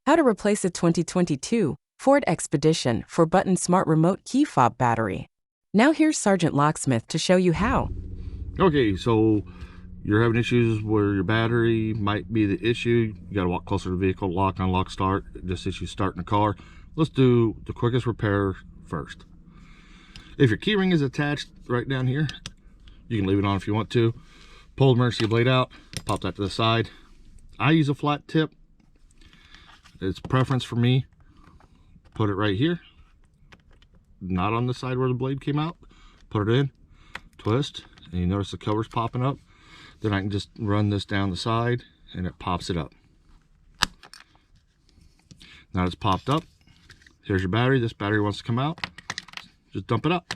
How to replace a 2022 Ford Expedition for button smart remote key fob battery. Now here's Sergeant Locksmith to show you how. Okay, so you're having issues where your battery might be the issue. You got to walk closer to the vehicle, lock, unlock, start. This issue starting the car. Let's do the quickest repair first. If your key ring is attached right down here, you can leave it on if you want to. Pull the emergency blade out, pop that to the side. I use a flat tip. It's preference for me. Put it right here, not on the side where the blade came out. Put it in, twist, and you notice the cover's popping up. Then I can just run this down the side and it pops it up. Now it's popped up. Here's your battery. This battery wants to come out. Just dump it up.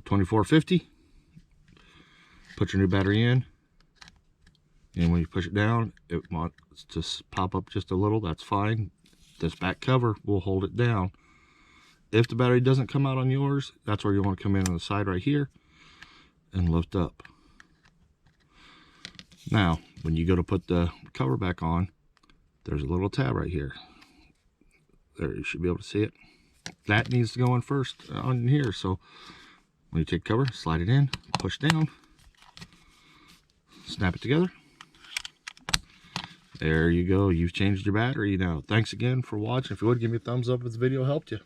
2450. Put your new battery in. And when you push it down, it wants to pop up just a little. That's fine. This back cover will hold it down. If the battery doesn't come out on yours, that's where you want to come in on the side right here and lift up. Now, when you go to put the cover back on, there's a little tab right here. There, you should be able to see it. That needs to go in first on here. So when you take the cover, slide it in, push down, snap it together. There you go. You've changed your battery now. Thanks again for watching. If you would, give me a thumbs up if this video helped you.